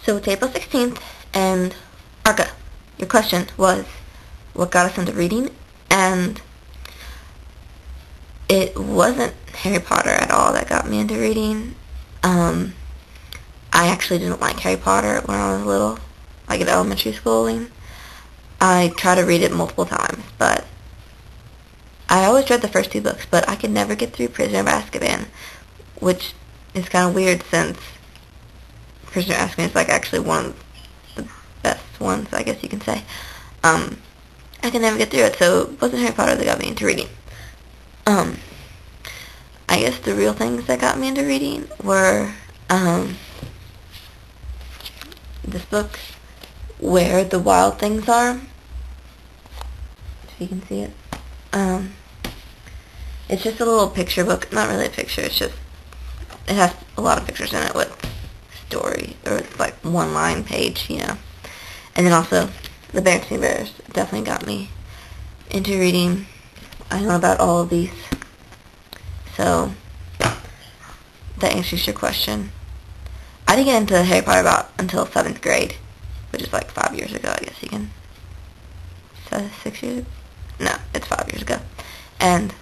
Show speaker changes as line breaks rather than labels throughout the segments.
So it's April 16th, and Arca, your question was, what got us into reading? And it wasn't Harry Potter at all that got me into reading. I actually didn't like Harry Potter when I was little, like in elementary schooling. I tried to read it multiple times, but I always read the first two books, but I could never get through Prisoner of Azkaban, which is kind of weird since Prisoner of Azkaban is like actually one of the best ones, I guess you can say. I could never get through it, so it wasn't Harry Potter that got me into reading. I guess the real things that got me into reading were, this book, Where the Wild Things Are, if you can see it. It's just a little picture book, not really a picture, it's just, it has a lot of pictures in it with story, or it's like one-line page, you know. And then also, The Berenstain Bears definitely got me into reading. I know about all of these, so that answers your question. I didn't get into Harry Potter until 7th grade, which is like 5 years ago, I guess you can say. 6 years? No, it's 5 years ago. And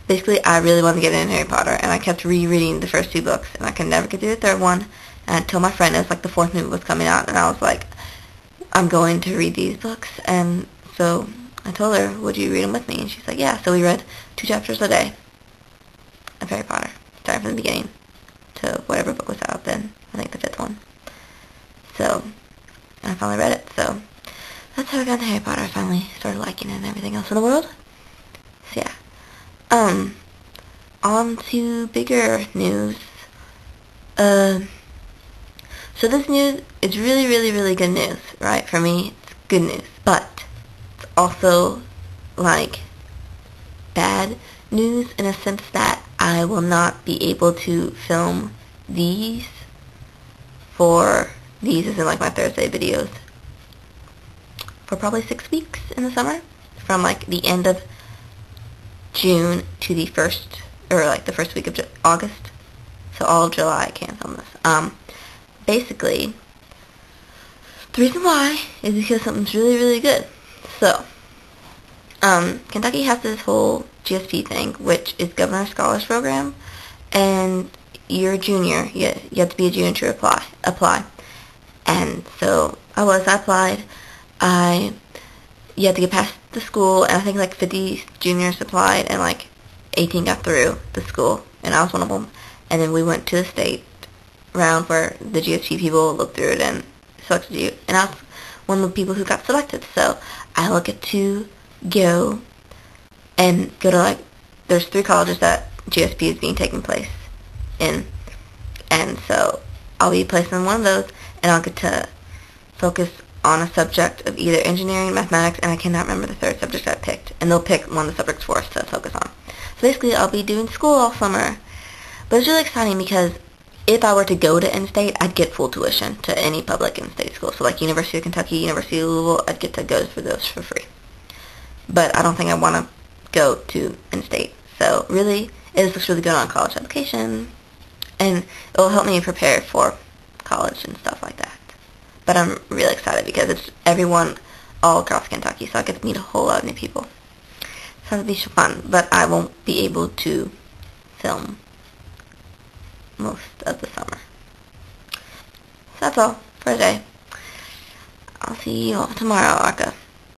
basically, I really wanted to get into Harry Potter, and I kept rereading the first two books, and I could never get through the third one. And I told my friend, it was like the fourth movie was coming out, and I was like, I'm going to read these books. And so I told her, would you read them with me? And she's like, yeah. So we read 2 chapters a day of Harry Potter, starting from the beginning to whatever book was out then. I think the 5th one. So, and I finally read it. So that's how I got into Harry Potter. I finally started liking it and everything else in the world. So yeah. On to bigger news. So this news is really, really, really good news, right? For me, it's good news. But it's also, like, bad news in a sense that I will not be able to film these as in, like, my Thursday videos for probably 6 weeks in the summer. From, like, the end of June to the first week of August. So all of July I can't film this. Basically, the reason why is because something's really, really good. So, Kentucky has this whole GSP thing, which is Governor Scholars Program, and you're a junior. You have to be a junior to apply. And so I applied. You had to get past the school, and I think like 50 juniors applied, and like 18 got through the school, and I was one of them. And then we went to the state round where the GSP people looked through it and selected you, and I was one of the people who got selected. So I will get to go to like, there's 3 colleges that GSP is being taken place in, and so I'll be placed in one of those, and I'll get to focus on a subject of either engineering, mathematics, and I cannot remember the third subject I picked, and they'll pick one of the subjects for us to focus on. So basically, I'll be doing school all summer, but it's really exciting because if I were to go to in-state, I'd get full tuition to any public in-state school. So like University of Kentucky, University of Louisville, I'd get to go for those for free. But I don't think I want to go to in-state. So really, it looks really good on college application, and it will help me prepare for college and stuff like that. But I'm really excited because it's everyone all across Kentucky, so I get to meet a whole lot of new people. So it'll be fun, but I won't be able to film most of the summer. So that's all for today. I'll see you all tomorrow, Arca.